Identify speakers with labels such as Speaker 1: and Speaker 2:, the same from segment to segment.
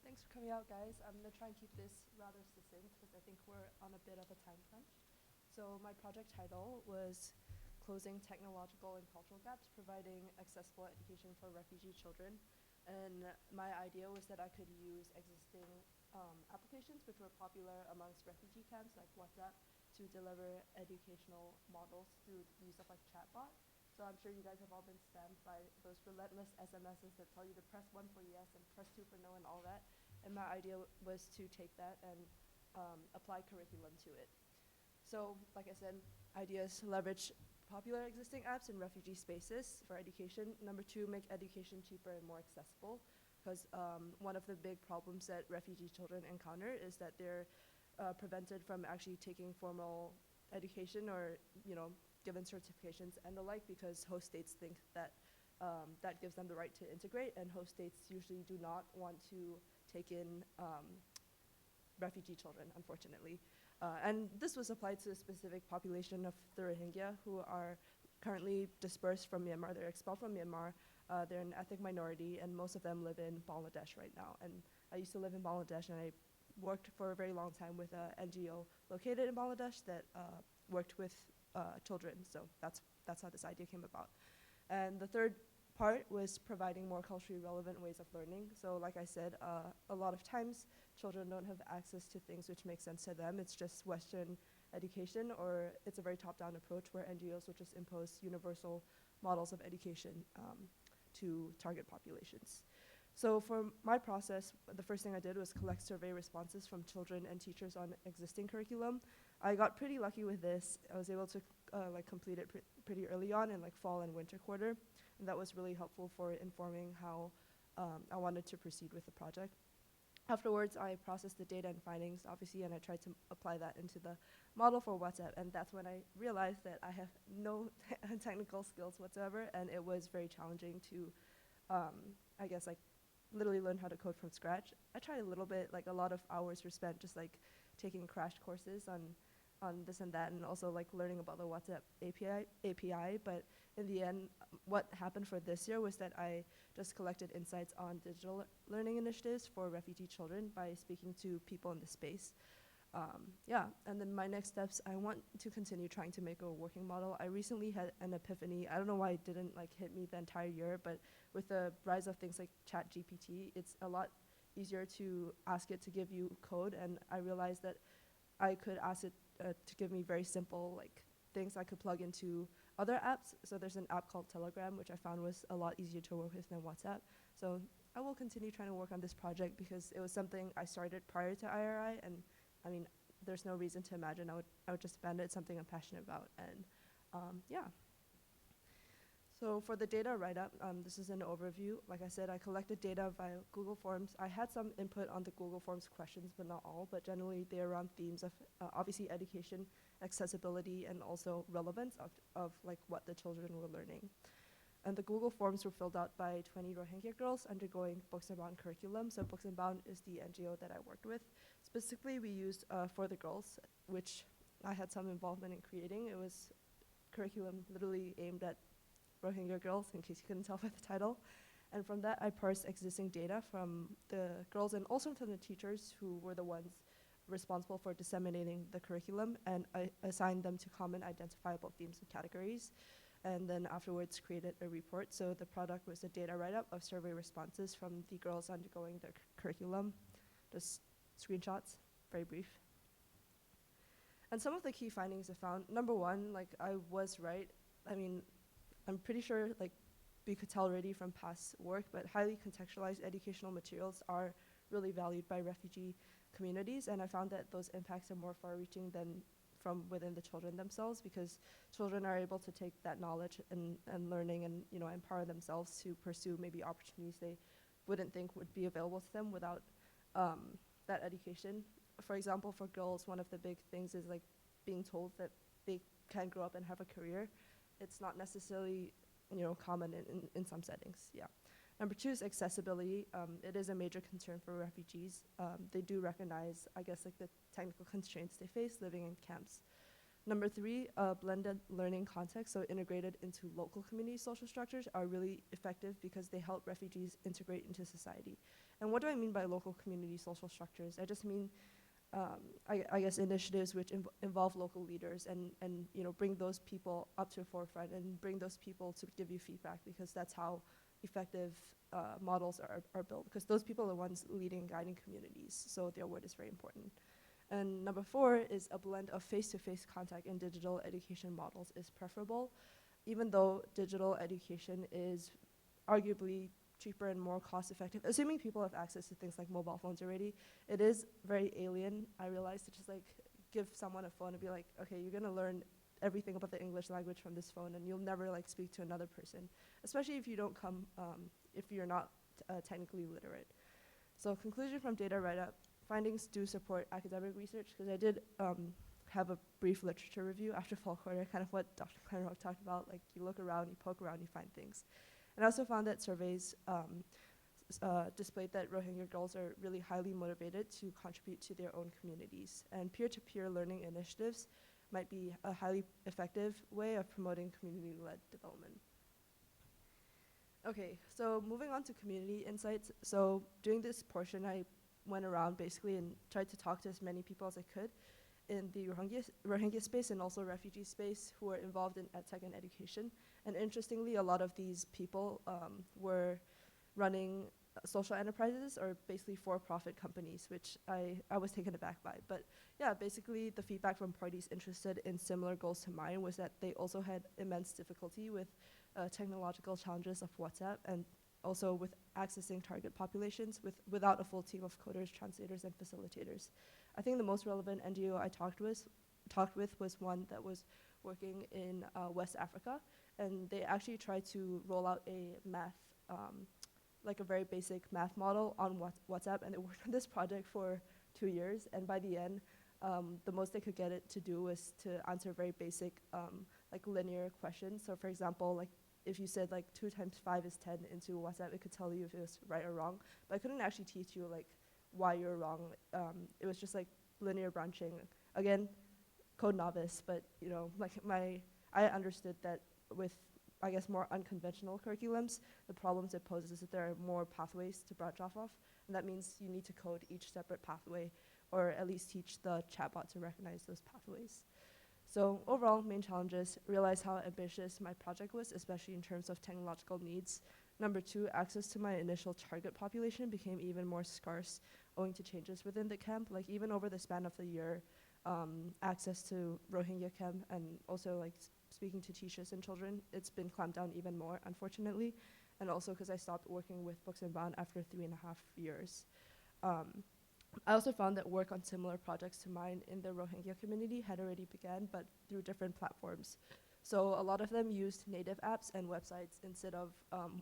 Speaker 1: Thanks for coming out, guys. I'm going to try and keep this rather succinct because I think we're on a bit of a time crunch. So my project title was Closing Technological and Cultural Gaps, Providing Accessible Education for Refugee Children. And my idea was that I could use existing applications which were popular amongst refugee camps like WhatsApp to deliver educational models through the use of like chatbot. So I'm sure you guys have all been spammed by those relentless SMSs that tell you to press 1 for yes and press 2 for no and all that. And my idea was to take that and apply curriculum to it. So, like I said, ideas leverage popular existing apps in refugee spaces for education. Number 2, make education cheaper and more accessible, because one of the big problems that refugee children encounter is that they're prevented from actually taking formal education or, given certifications and the like, because host states think that that gives them the right to integrate, and host states usually do not want to take in refugee children, unfortunately. And this was applied to a specific population of the Rohingya who are currently dispersed from Myanmar. They're expelled from Myanmar. They're an ethnic minority, and most of them live in Bangladesh right now. And I used to live in Bangladesh, and I worked for a very long time with an NGO located in Bangladesh that worked with children. So that's how this idea came about. And the third part was providing more culturally relevant ways of learning. So like I said, a lot of times children don't have access to things which make sense to them. It's just Western education, or it's a very top-down approach where NGOs will just impose universal models of education to target populations. So for my process, the first thing I did was collect survey responses from children and teachers on existing curriculum. I got pretty lucky with this. I was able to complete it pretty early on in fall and winter quarter, and that was really helpful for informing how I wanted to proceed with the project. Afterwards, I processed the data and findings, obviously, and I tried to apply that into the model for WhatsApp, and that's when I realized that I have no technical skills whatsoever, and it was very challenging to, literally learn how to code from scratch. I tried a little bit, a lot of hours were spent just taking crash courses on this and that, and also learning about the WhatsApp API. But in the end, what happened for this year was that I just collected insights on digital learning initiatives for refugee children by speaking to people in the space. And then my next steps, I want to continue trying to make a working model. I recently had an epiphany. I don't know why it didn't hit me the entire year, but with the rise of things like ChatGPT, it's a lot easier to ask it to give you code, and I realized that I could ask it to give me very simple things I could plug into other apps. So there's an app called Telegram, which I found was a lot easier to work with than WhatsApp. So I will continue trying to work on this project because it was something I started prior to IRI, and I mean, there's no reason to imagine I would just abandon it. It's something I'm passionate about, and yeah. So for the data write-up, this is an overview. Like I said, I collected data via Google Forms. I had some input on the Google Forms questions, but not all, but generally they're around themes of obviously education, accessibility, and also relevance of what the children were learning. And the Google Forms were filled out by 20 Rohingya girls undergoing Books and Bound curriculum. So Books and Bound is the NGO that I worked with. Specifically, we used For the Girls, which I had some involvement in creating. It was curriculum literally aimed at Rohingya girls, in case you couldn't tell by the title. And from that, I parsed existing data from the girls and also from the teachers who were the ones responsible for disseminating the curriculum, and I assigned them to common identifiable themes and categories, and then afterwards created a report. So the product was a data write-up of survey responses from the girls undergoing the curriculum. Just screenshots, very brief. And some of the key findings I found, number one, I was right. I mean, I'm pretty sure we could tell already from past work, but highly contextualized educational materials are really valued by refugee communities, and I found that those impacts are more far-reaching than from within the children themselves, because children are able to take that knowledge and learning and empower themselves to pursue maybe opportunities they wouldn't think would be available to them without that education. For example, for girls, one of the big things is being told that they can grow up and have a career. It's not necessarily common in some settings. Yeah. Number 2 is accessibility. It is a major concern for refugees. They do recognize, I guess, the technical constraints they face living in camps. Number three, blended learning context, so integrated into local community social structures, are really effective because they help refugees integrate into society. And what do I mean by local community social structures? I just mean, I guess, initiatives which involve local leaders and bring those people up to the forefront and bring those people to give you feedback, because that's how effective models are built, because those people are the ones leading and guiding communities, so their word is very important. And number four is a blend of face-to-face contact and digital education models is preferable, even though digital education is arguably cheaper and more cost-effective. Assuming people have access to things like mobile phones already, it is very alien, I realize, to just like give someone a phone and be like, okay, you're gonna learn everything about the English language from this phone, and you'll never like speak to another person, especially if you don't come, if you're not technically literate. So conclusion from data write-up: findings do support academic research, because I did have a brief literature review after fall quarter, kind of what Dr. Klenrock talked about, like you look around, you poke around, you find things. And I also found that surveys displayed that Rohingya girls are really highly motivated to contribute to their own communities. And peer-to-peer learning initiatives might be a highly effective way of promoting community-led development. Okay, so moving on to community insights. So during this portion, I went around basically and tried to talk to as many people as I could in the Rohingya space and also refugee space who are involved in edtech and education. And interestingly, a lot of these people were running social enterprises, or basically for-profit companies, which I was taken aback by. But yeah, basically the feedback from parties interested in similar goals to mine was that they also had immense difficulty with technological challenges of WhatsApp, and also with accessing target populations without a full team of coders, translators, and facilitators. I think the most relevant NGO I talked with was one that was working in West Africa, and they actually tried to roll out a math, like a very basic math model on WhatsApp, and they worked on this project for 2 years, and by the end, the most they could get it to do was to answer very basic, like linear questions. So for example, like if you said like 2 times 5 is 10 into WhatsApp, it could tell you if it was right or wrong, but I couldn't actually teach you like why you're wrong. It was just like linear branching. Again, code novice, but like I understood that with, I guess, more unconventional curriculums, the problems it poses is that there are more pathways to branch off of, and that means you need to code each separate pathway, or at least teach the chatbot to recognize those pathways. So overall, main challenges: realize how ambitious my project was, especially in terms of technological needs. Number two, access to my initial target population became even more scarce owing to changes within the camp. Like even over the span of the year, access to Rohingya camp and also like speaking to teachers and children, it's been clamped down even more, unfortunately. And also because I stopped working with Books and Bound after 3.5 years. I also found that work on similar projects to mine in the Rohingya community had already begun, but through different platforms. So a lot of them used native apps and websites instead of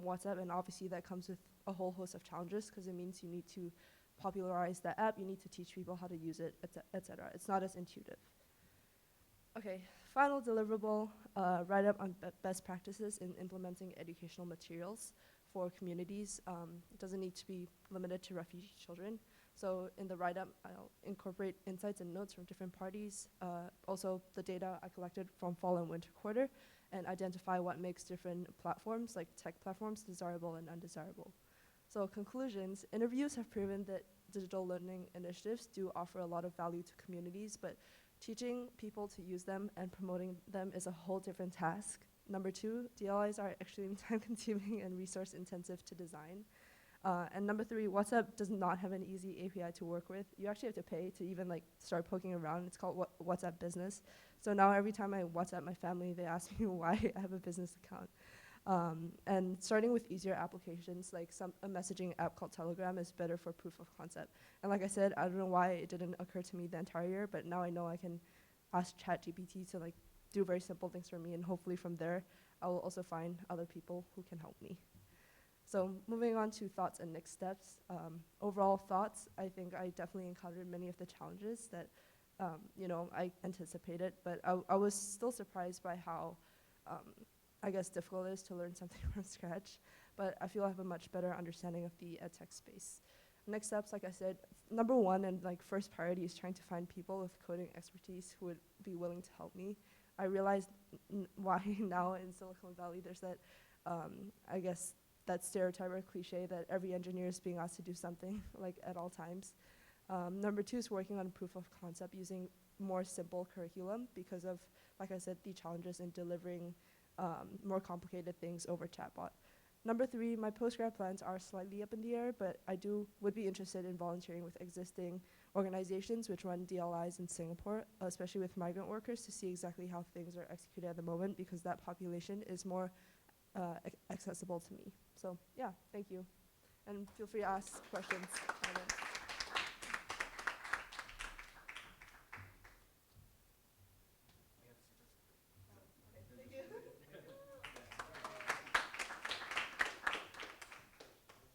Speaker 1: WhatsApp, and obviously that comes with a whole host of challenges, because it means you need to popularize that app, you need to teach people how to use it, etc. It's not as intuitive. Okay, final deliverable, write up on best practices in implementing educational materials for communities. It doesn't need to be limited to refugee children. So in the write-up, I'll incorporate insights and notes from different parties, also the data I collected from fall and winter quarter, and identify what makes different platforms, like tech platforms, desirable and undesirable. So conclusions: interviews have proven that digital learning initiatives do offer a lot of value to communities, but teaching people to use them and promoting them is a whole different task. Number two, DLIs are extremely time-consuming and resource-intensive to design. And number three, WhatsApp does not have an easy API to work with. You actually have to pay to even like start poking around. It's called WhatsApp Business. So now every time I WhatsApp my family, they ask me why I have a business account. And starting with easier applications, like a messaging app called Telegram is better for proof of concept. And like I said, I don't know why it didn't occur to me the entire year, but now I know I can ask ChatGPT to like do very simple things for me, and hopefully from there, I will also find other people who can help me. So moving on to thoughts and next steps. Overall thoughts, I think I definitely encountered many of the challenges that I anticipated, but I was still surprised by how, I guess, difficult it is to learn something from scratch. But I feel I have a much better understanding of the edtech space. Next steps, like I said, number one and like first priority is trying to find people with coding expertise who would be willing to help me. I realized why now in Silicon Valley there's that, I guess, that stereotype or cliche that every engineer is being asked to do something like at all times. Number two is working on proof of concept using more simple curriculum because of, like I said, the challenges in delivering more complicated things over chatbot. Number three, my postgrad plans are slightly up in the air, but I would be interested in volunteering with existing organizations which run DLIs in Singapore, especially with migrant workers, to see exactly how things are executed at the moment, because that population is more accessible to me. So yeah, thank you. And feel free to ask questions.